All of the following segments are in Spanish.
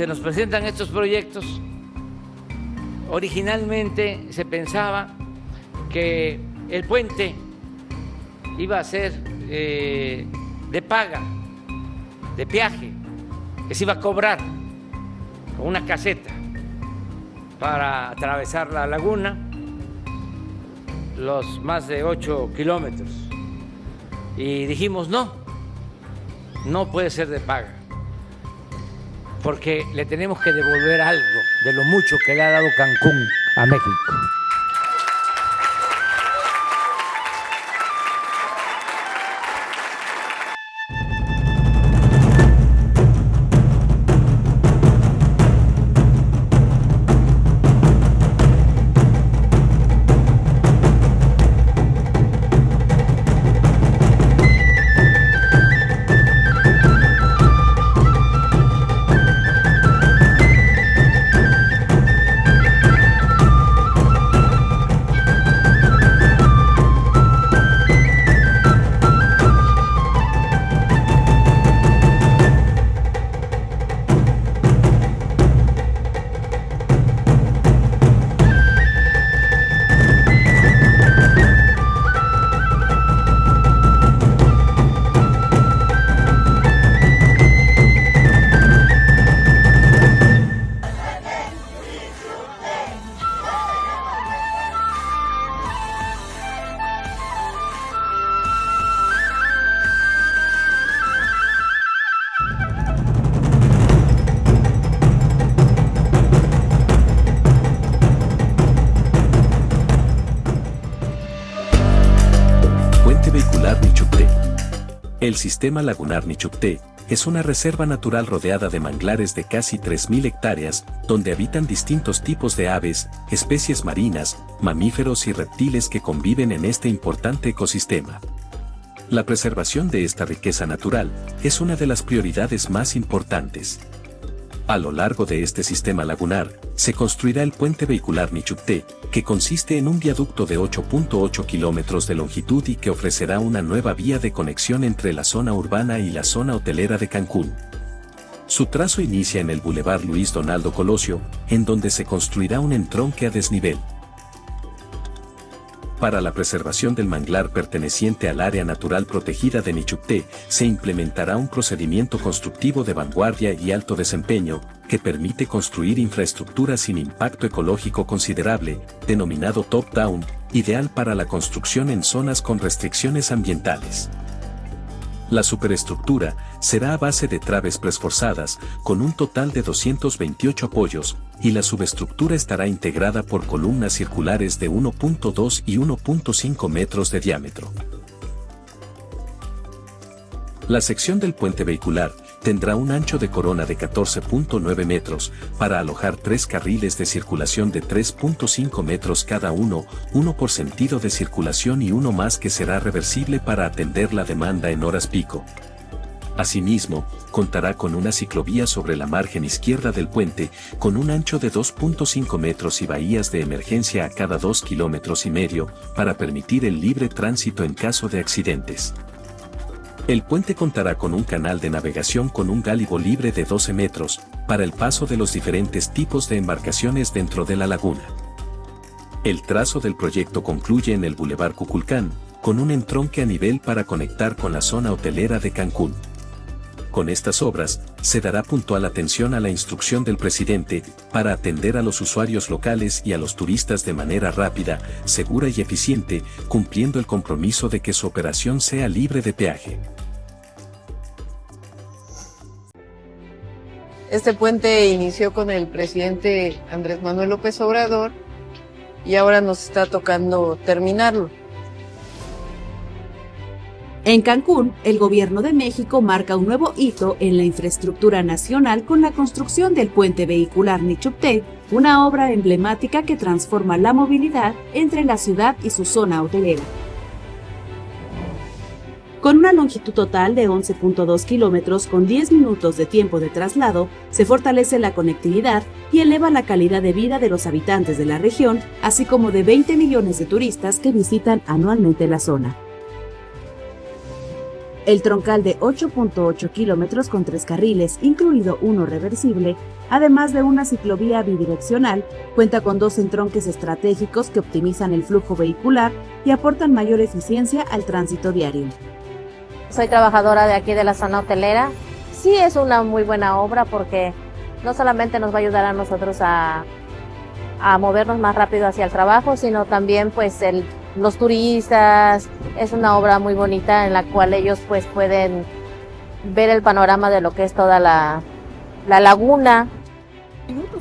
se nos presentan estos proyectos, originalmente se pensaba que el puente iba a ser de paga, de peaje, que se iba a cobrar con una caseta para atravesar la laguna, los más de 8 kilómetros. Y dijimos, no puede ser de paga, porque le tenemos que devolver algo de lo mucho que le ha dado Cancún a México. El sistema lagunar Nichupté es una reserva natural rodeada de manglares de casi 3.000 hectáreas, donde habitan distintos tipos de aves, especies marinas, mamíferos y reptiles que conviven en este importante ecosistema. La preservación de esta riqueza natural es una de las prioridades más importantes. A lo largo de este sistema lagunar, se construirá el puente vehicular Nichupté, que consiste en un viaducto de 8.8 kilómetros de longitud y que ofrecerá una nueva vía de conexión entre la zona urbana y la zona hotelera de Cancún. Su trazo inicia en el Boulevard Luis Donaldo Colosio, en donde se construirá un entronque a desnivel. Para la preservación del manglar perteneciente al área natural protegida de Nichupté, se implementará un procedimiento constructivo de vanguardia y alto desempeño, que permite construir infraestructura sin impacto ecológico considerable, denominado top-down, ideal para la construcción en zonas con restricciones ambientales. La superestructura será a base de traves preesforzadas, con un total de 228 apoyos, y la subestructura estará integrada por columnas circulares de 1.2 y 1.5 metros de diámetro. La sección del puente vehicular tendrá un ancho de corona de 14.9 metros, para alojar 3 carriles de circulación de 3.5 metros cada uno por sentido de circulación y uno más que será reversible para atender la demanda en horas pico. Asimismo, contará con una ciclovía sobre la margen izquierda del puente, con un ancho de 2.5 metros y bahías de emergencia a cada 2,5 kilómetros, para permitir el libre tránsito en caso de accidentes. El puente contará con un canal de navegación con un gálibo libre de 12 metros, para el paso de los diferentes tipos de embarcaciones dentro de la laguna. El trazo del proyecto concluye en el Boulevard Cuculcán, con un entronque a nivel para conectar con la zona hotelera de Cancún. Con estas obras, se dará puntual atención a la instrucción del presidente, para atender a los usuarios locales y a los turistas de manera rápida, segura y eficiente, cumpliendo el compromiso de que su operación sea libre de peaje. Este puente inició con el presidente Andrés Manuel López Obrador y ahora nos está tocando terminarlo. En Cancún, el gobierno de México marca un nuevo hito en la infraestructura nacional con la construcción del puente vehicular Nichupté, una obra emblemática que transforma la movilidad entre la ciudad y su zona hotelera. Con una longitud total de 11.2 kilómetros con 10 minutos de tiempo de traslado, se fortalece la conectividad y eleva la calidad de vida de los habitantes de la región, así como de 20 millones de turistas que visitan anualmente la zona. El troncal de 8.8 kilómetros con 3 carriles, incluido uno reversible, Además de una ciclovía bidireccional, cuenta con 2 entronques estratégicos que optimizan el flujo vehicular y aportan mayor eficiencia al tránsito diario. Soy trabajadora de aquí de la zona hotelera. Sí es una muy buena obra porque no solamente nos va a ayudar a nosotros a movernos más rápido hacia el trabajo, sino también pues los turistas. Es una obra muy bonita en la cual ellos pues pueden ver el panorama de lo que es toda la laguna.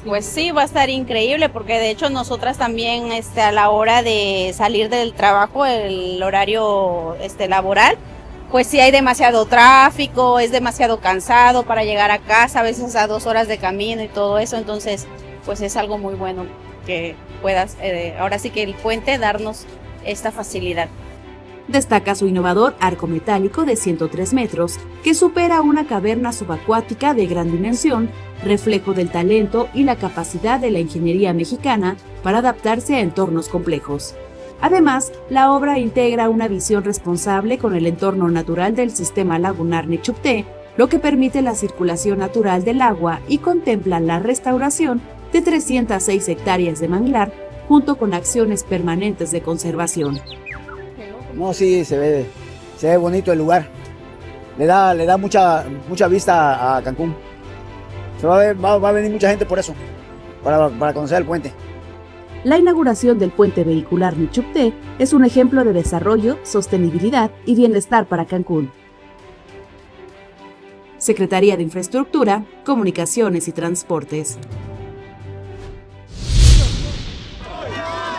Pues sí, va a estar increíble porque de hecho nosotras también a la hora de salir del trabajo, el horario laboral, pues sí hay demasiado tráfico, es demasiado cansado para llegar a casa, a veces a 2 horas de camino y todo eso, entonces pues es algo muy bueno que puedas, ahora sí que el puente darnos esta facilidad. Destaca su innovador arco metálico de 103 metros, que supera una caverna subacuática de gran dimensión, reflejo del talento y la capacidad de la ingeniería mexicana para adaptarse a entornos complejos. Además, la obra integra una visión responsable con el entorno natural del sistema lagunar Nichupté, lo que permite la circulación natural del agua y contempla la restauración de 306 hectáreas de manglar, junto con acciones permanentes de conservación. No, sí, se ve bonito el lugar. Le da mucha vista a Cancún. Va a venir mucha gente por eso, para conocer el puente. La inauguración del puente vehicular Nichupté es un ejemplo de desarrollo, sostenibilidad y bienestar para Cancún. Secretaría de Infraestructura, Comunicaciones y Transportes.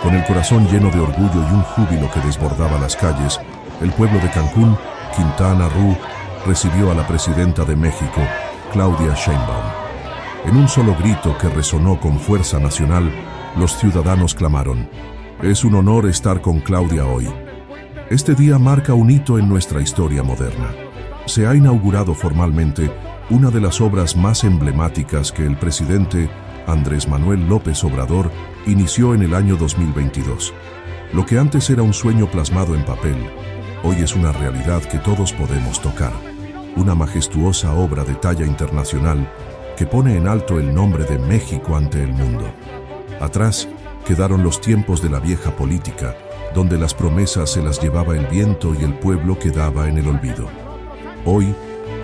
Con el corazón lleno de orgullo y un júbilo que desbordaba las calles, el pueblo de Cancún, Quintana Roo, recibió a la presidenta de México, Claudia Sheinbaum. En un solo grito que resonó con fuerza nacional, los ciudadanos clamaron: "Es un honor estar con Claudia hoy". Este día marca un hito en nuestra historia moderna. Se ha inaugurado formalmente una de las obras más emblemáticas que el presidente Andrés Manuel López Obrador inició en el año 2022. Lo que antes era un sueño plasmado en papel, hoy es una realidad que todos podemos tocar. Una majestuosa obra de talla internacional que pone en alto el nombre de México ante el mundo. Atrás quedaron los tiempos de la vieja política, donde las promesas se las llevaba el viento y el pueblo quedaba en el olvido. Hoy,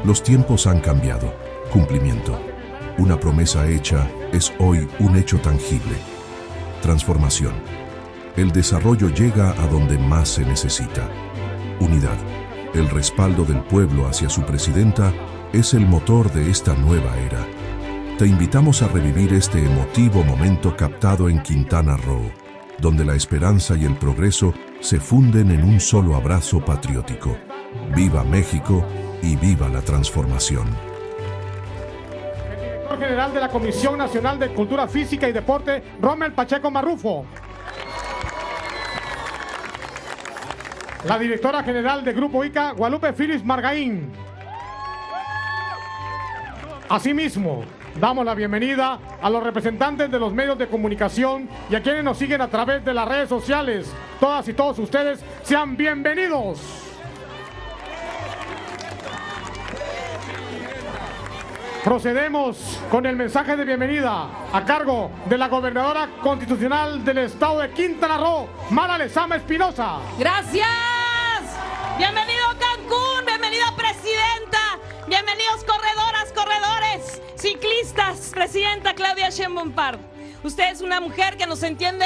los tiempos han cambiado. Cumplimiento. Una promesa hecha es hoy un hecho tangible. Transformación. El desarrollo llega a donde más se necesita. Unidad. El respaldo del pueblo hacia su presidenta es el motor de esta nueva era. Te invitamos a revivir este emotivo momento captado en Quintana Roo, donde la esperanza y el progreso se funden en un solo abrazo patriótico. ¡Viva México y viva la transformación! El director general de la Comisión Nacional de Cultura Física y Deporte, Rommel Pacheco Marrufo. La directora general de Grupo ICA, Guadalupe Phillips Margaín. Asimismo, damos la bienvenida a los representantes de los medios de comunicación y a quienes nos siguen a través de las redes sociales. Todas y todos ustedes, sean bienvenidos. Procedemos con el mensaje de bienvenida a cargo de la gobernadora constitucional del estado de Quintana Roo, Mara Lezama Espinosa. Gracias. Bienvenido Cancún, bienvenida presidenta, bienvenidos corredoras, corredores, ciclistas, presidenta Claudia Sheinbaum Pardo. Usted es una mujer que nos entiende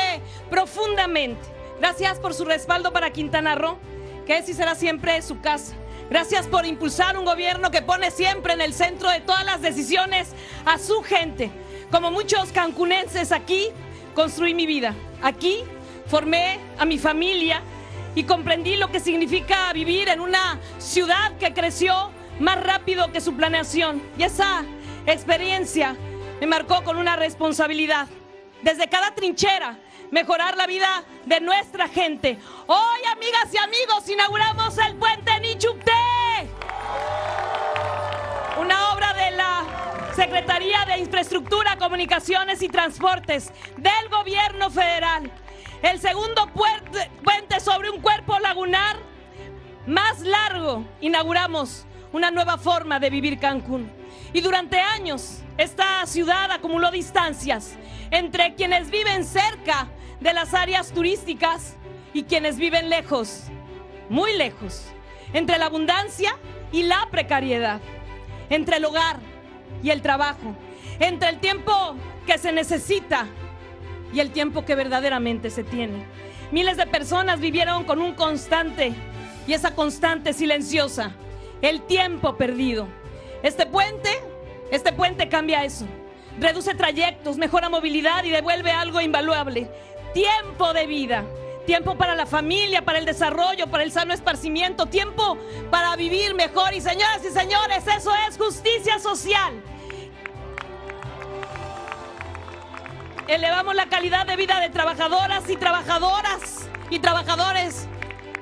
profundamente. Gracias por su respaldo para Quintana Roo, que es y será siempre su casa. Gracias por impulsar un gobierno que pone siempre en el centro de todas las decisiones a su gente. Como muchos cancunenses aquí, construí mi vida. Aquí formé a mi familia y comprendí lo que significa vivir en una ciudad que creció más rápido que su planeación. Y esa experiencia me marcó con una responsabilidad. Desde cada trinchera, mejorar la vida de nuestra gente. Hoy, amigas y amigos, inauguramos el puente Nichupté. Una obra de la Secretaría de Infraestructura, Comunicaciones y Transportes del Gobierno Federal. El segundo puente sobre un cuerpo lagunar más largo. Inauguramos una nueva forma de vivir Cancún. Y durante años esta ciudad acumuló distancias entre quienes viven cerca de las áreas turísticas y quienes viven lejos, muy lejos, entre la abundancia y la precariedad, entre el hogar y el trabajo, entre el tiempo que se necesita y el tiempo que verdaderamente se tiene. Miles de personas vivieron con un constante, y esa constante silenciosa, el tiempo perdido. Este puente cambia eso, reduce trayectos, mejora movilidad y devuelve algo invaluable: tiempo de vida. Tiempo para la familia, para el desarrollo, para el sano esparcimiento, tiempo para vivir mejor. Y señoras y señores, eso es justicia social. Elevamos la calidad de vida de trabajadoras y trabajadores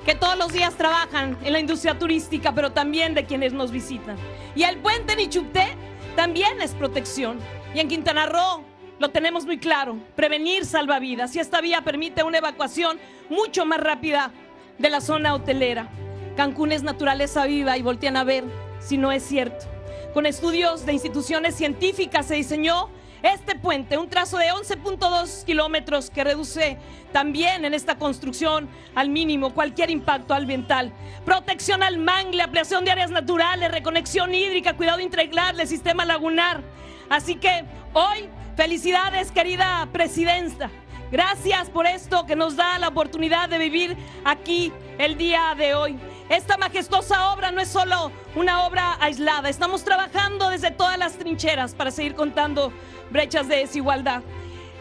que todos los días trabajan en la industria turística, pero también de quienes nos visitan. Y el puente Nichupté también es protección. Y en Quintana Roo lo tenemos muy claro: prevenir salva vidas, y esta vía permite una evacuación mucho más rápida de la zona hotelera. Cancún es naturaleza viva, y voltean a ver si no es cierto. Con estudios de instituciones científicas se diseñó este puente, un trazo de 11.2 kilómetros que reduce también en esta construcción al mínimo cualquier impacto ambiental. Protección al mangle, ampliación de áreas naturales, reconexión hídrica, cuidado integral del sistema lagunar. Así que hoy, felicidades, querida presidenta. Gracias por esto que nos da la oportunidad de vivir aquí el día de hoy. Esta majestuosa obra no es solo una obra aislada. Estamos trabajando desde todas las trincheras para seguir contando brechas de desigualdad.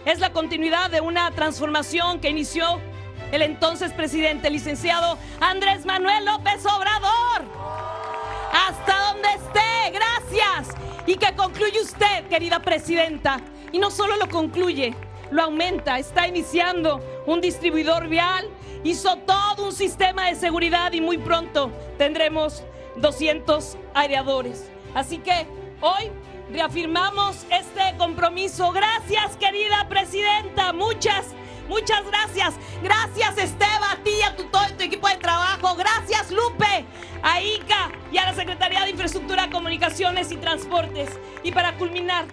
Es la continuidad de una transformación que inició el entonces presidente, licenciado Andrés Manuel López Obrador. Hasta donde esté, gracias. Y que concluye usted, querida presidenta. Y no solo lo concluye, lo aumenta. Está iniciando un distribuidor vial, hizo todo un sistema de seguridad y muy pronto tendremos 200 aireadores. Así que hoy reafirmamos este compromiso. Gracias, querida presidenta. Muchas gracias. Gracias, Esteban, a ti y a todo tu equipo de trabajo. Gracias, Lupe, a ICA y a la Secretaría de Infraestructura, Comunicaciones y Transportes. Y para culminar,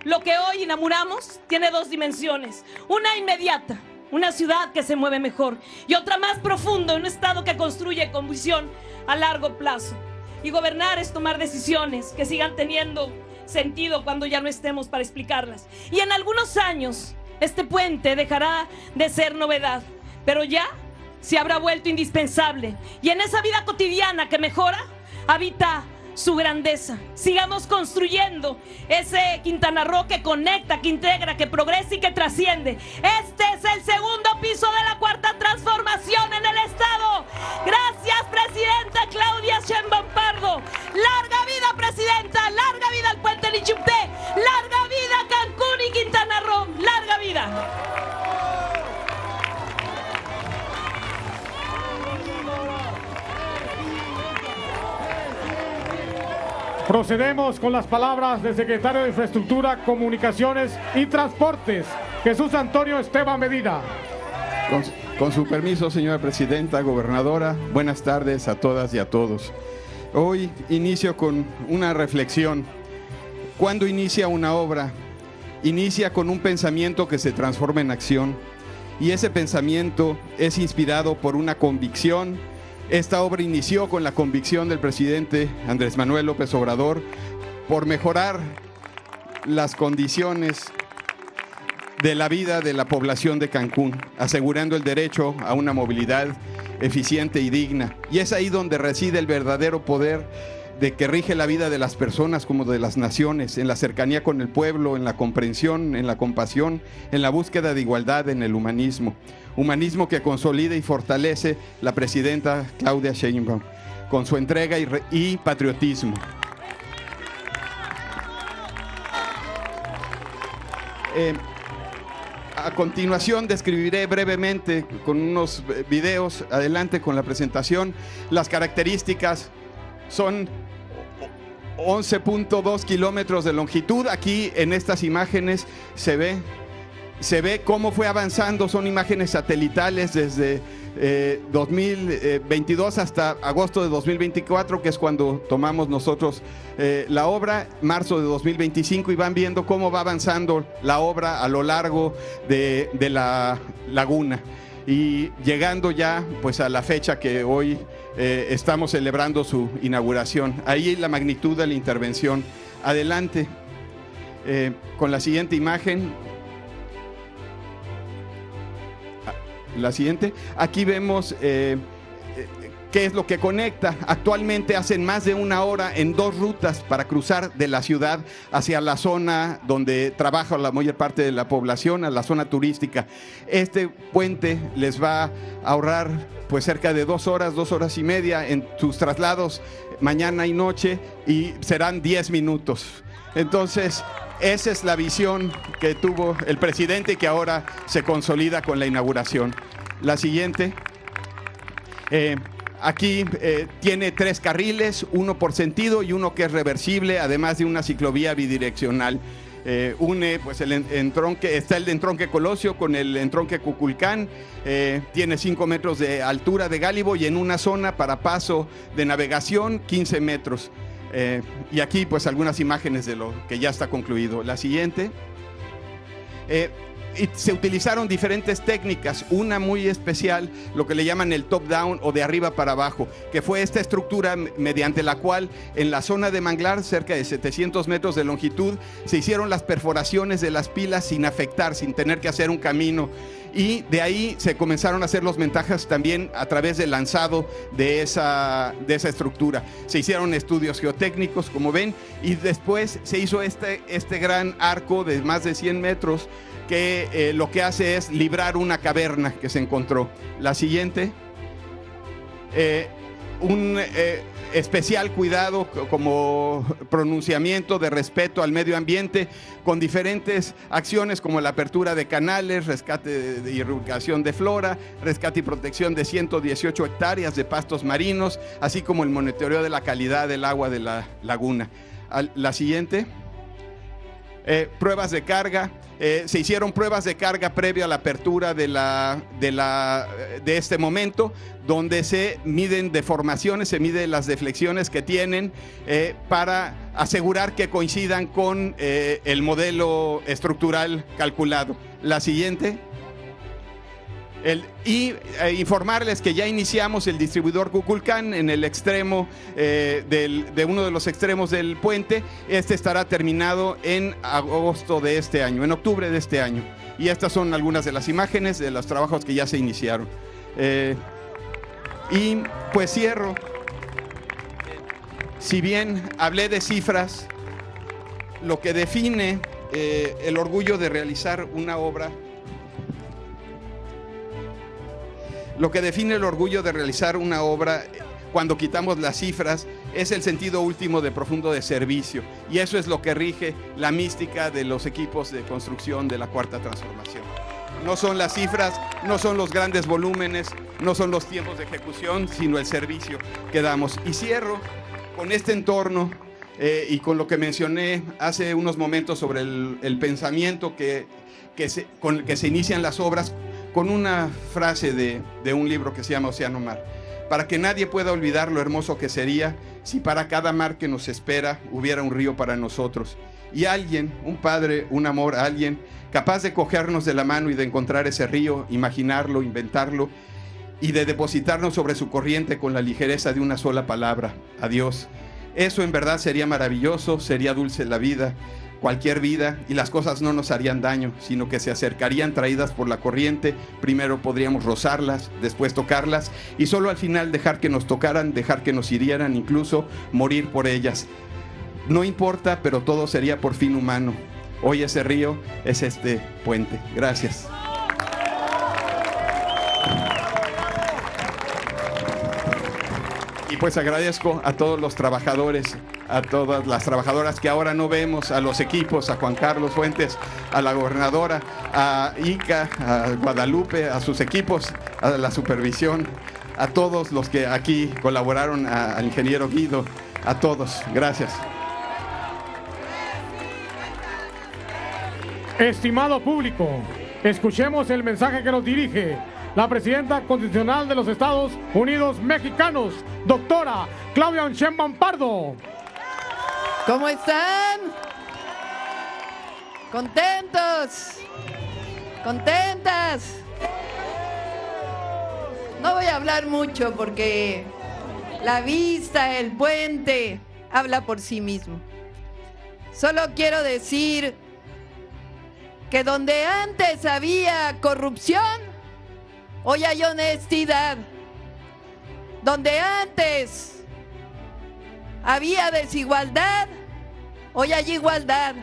lo que hoy inauguramos tiene dos dimensiones: una inmediata, una ciudad que se mueve mejor, y otra más profunda, un estado que construye con visión a largo plazo. Y gobernar es tomar decisiones que sigan teniendo sentido cuando ya no estemos para explicarlas. Y en algunos años este puente dejará de ser novedad, pero ya se habrá vuelto indispensable, y en esa vida cotidiana que mejora habita su grandeza. Sigamos construyendo ese Quintana Roo que conecta, que integra, que progresa y que trasciende. Este es el segundo piso de la cuarta transformación en el estado. Gracias, presidenta Claudia Sheinbaum Pardo. Larga vida, presidenta. Larga vida al puente Nichupté. Larga vida Cancún y Quintana Roo. Larga vida. Procedemos con las palabras del secretario de Infraestructura, Comunicaciones y Transportes, Jesús Antonio Esteban Medina. Con su permiso, señora presidenta, gobernadora, buenas tardes a todas y a todos. Hoy inicio con una reflexión. ¿Cuándo inicia una obra? Inicia con un pensamiento que se transforma en acción, y ese pensamiento es inspirado por una convicción. Esta obra inició con la convicción del presidente Andrés Manuel López Obrador por mejorar las condiciones de la vida de la población de Cancún, asegurando el derecho a una movilidad eficiente y digna. Y es ahí donde reside el verdadero poder de que rige la vida de las personas como de las naciones, en la cercanía con el pueblo, en la comprensión, en la compasión, en la búsqueda de igualdad, en el humanismo. Humanismo que consolida y fortalece la presidenta Claudia Sheinbaum con su entrega y patriotismo. A continuación describiré brevemente con unos videos, adelante con la presentación. Las características son 11.2 kilómetros de longitud. Aquí en estas imágenes se ve cómo fue avanzando. Son imágenes satelitales desde 2022 hasta agosto de 2024, que es cuando tomamos nosotros la obra, marzo de 2025, y van viendo cómo va avanzando la obra a lo largo de la laguna, y llegando ya pues a la fecha que hoy estamos celebrando su inauguración. Ahí la magnitud de la intervención. Adelante con la siguiente imagen. La siguiente. Aquí vemos qué es lo que conecta. Actualmente hacen más de una hora en 2 rutas para cruzar de la ciudad hacia la zona donde trabaja la mayor parte de la población, a la zona turística. Este puente les va a ahorrar pues cerca de 2 horas y media en sus traslados mañana y noche, y serán 10 minutos. Entonces, esa es la visión que tuvo el presidente y que ahora se consolida con la inauguración. La siguiente. Aquí tiene 3 carriles, uno por sentido y uno que es reversible, además de una ciclovía bidireccional. Une pues el entronque, está el entronque Colosio con el entronque Cuculcán, tiene 5 metros de altura de gálibo, y en una zona para paso de navegación 15 metros. Y aquí pues algunas imágenes de lo que ya está concluido. La siguiente. Y se utilizaron diferentes técnicas, una muy especial, lo que le llaman el top down o de arriba para abajo, que fue esta estructura mediante la cual en la zona de manglar, cerca de 700 metros de longitud, se hicieron las perforaciones de las pilas sin afectar, sin tener que hacer un camino. Y de ahí se comenzaron a hacer los montajes también a través del lanzado de esa estructura. Se hicieron estudios geotécnicos, como ven, y después se hizo este gran arco de más de 100 metros que lo que hace es librar una caverna que se encontró. La siguiente. Un especial cuidado como pronunciamiento de respeto al medio ambiente, con diferentes acciones como la apertura de canales, rescate de irrigación de flora, rescate y protección de 118 hectáreas de pastos marinos, así como el monitoreo de la calidad del agua de la laguna. La siguiente. Pruebas de carga. Se hicieron pruebas de carga previo a la apertura de este momento, donde se miden deformaciones, se miden las deflexiones que tienen para asegurar que coincidan con el modelo estructural calculado. La siguiente. Informarles que ya iniciamos el distribuidor Cuculcán en el extremo de uno de los extremos del puente. Este estará terminado en agosto de este año, en octubre de este año. Y estas son algunas de las imágenes de los trabajos que ya se iniciaron. Y pues cierro. Si bien hablé de cifras, lo que define el orgullo de realizar una obra, cuando quitamos las cifras, es el sentido último de profundo de servicio. Y eso es lo que rige la mística de los equipos de construcción de la Cuarta Transformación. No son las cifras, no son los grandes volúmenes, no son los tiempos de ejecución, sino el servicio que damos. Y cierro con este entorno y con lo que mencioné hace unos momentos sobre el pensamiento con el que se inician las obras, con una frase de un libro que se llama Océano Mar. Para que nadie pueda olvidar lo hermoso que sería si para cada mar que nos espera hubiera un río para nosotros. Y alguien, un padre, un amor, alguien capaz de cogernos de la mano y de encontrar ese río, imaginarlo, inventarlo, y de depositarnos sobre su corriente con la ligereza de una sola palabra: adiós. Eso en verdad sería maravilloso, sería dulce la vida, cualquier vida, y las cosas no nos harían daño, sino que se acercarían traídas por la corriente. Primero podríamos rozarlas, después tocarlas, y solo al final dejar que nos tocaran, dejar que nos hirieran, incluso morir por ellas. No importa, pero todo sería por fin humano. Hoy ese río es este puente. Gracias. Y pues agradezco a todos los trabajadores, a todas las trabajadoras que ahora no vemos, a los equipos, a Juan Carlos Fuentes, a la gobernadora, a Ica, a Guadalupe, a sus equipos, a la supervisión, a todos los que aquí colaboraron, al ingeniero Guido, a todos. Gracias. Estimado público, escuchemos el mensaje que nos dirige la presidenta constitucional de los Estados Unidos Mexicanos, doctora Claudia Sheinbaum Pardo. ¿Cómo están? ¿Contentos? ¿Contentas? No voy a hablar mucho porque la vista, el puente, habla por sí mismo. Solo quiero decir que donde antes había corrupción, hoy hay honestidad. Donde antes había desigualdad, hoy hay igualdad.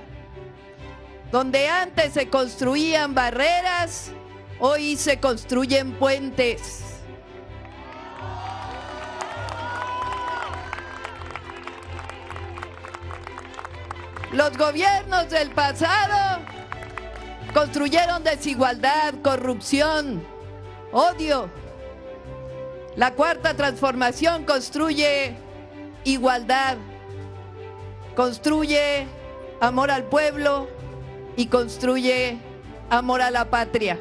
Donde antes se construían barreras, hoy se construyen puentes. Los gobiernos del pasado construyeron desigualdad, corrupción, odio. La Cuarta Transformación construye igualdad, construye amor al pueblo y construye amor a la patria.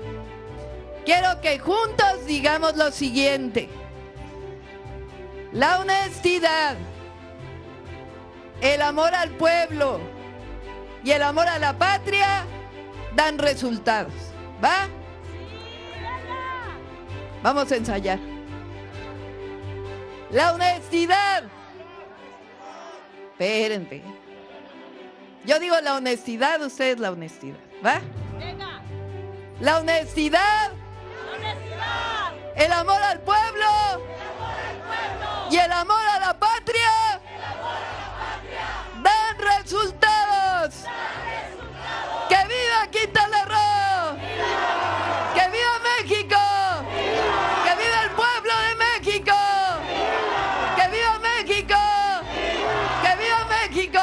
Quiero que juntos digamos lo siguiente: la honestidad, el amor al pueblo y el amor a la patria dan resultados. ¿Va? Vamos a ensayar. La honestidad. Espérenme. Yo digo la honestidad, ustedes la honestidad. ¿Va? La honestidad. El amor al pueblo. Y el amor a la patria. Dan resultados. ¡Que viva Quintana Roo! ¡Que viva México! ¡Que viva el pueblo de México! ¡Que viva México! ¡Que viva México!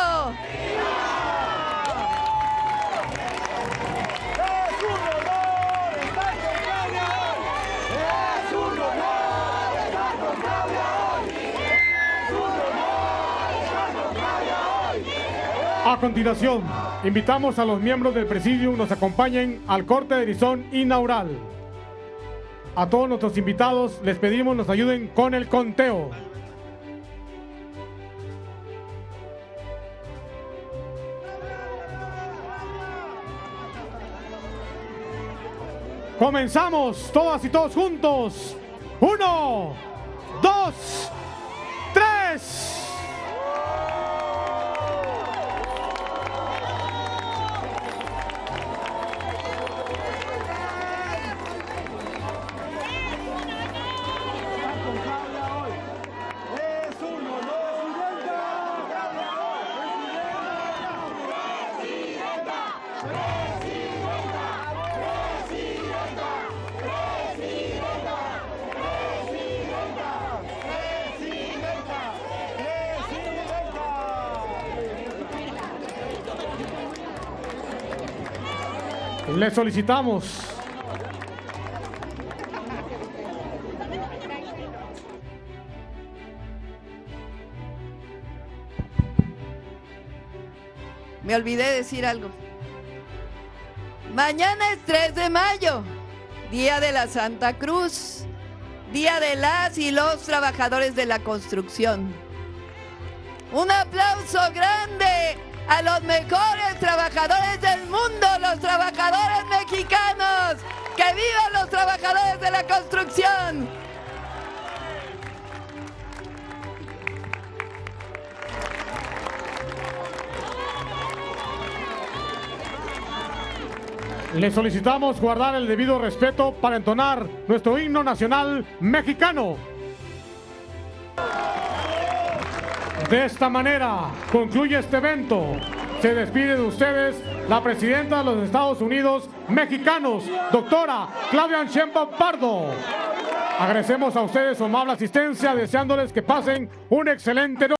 A continuación, invitamos a los miembros del Presidium nos acompañen al corte de listón inaugural. A todos nuestros invitados les pedimos nos ayuden con el conteo. Comenzamos, todas y todos juntos. 1, 2, 3. Le solicitamos me olvidé decir algo. Mañana es 3 de mayo, Día de la Santa Cruz, Día de las y los trabajadores de la construcción. Un aplauso grande a los mejores trabajadores del mundo, los trabajadores mexicanos. ¡Que vivan los trabajadores de la construcción! Le solicitamos guardar el debido respeto para entonar nuestro himno nacional mexicano. De esta manera concluye este evento. Se despide de ustedes la presidenta de los Estados Unidos Mexicanos, doctora Claudia Sheinbaum Pardo. Agradecemos a ustedes su amable asistencia, deseándoles que pasen un excelente noche.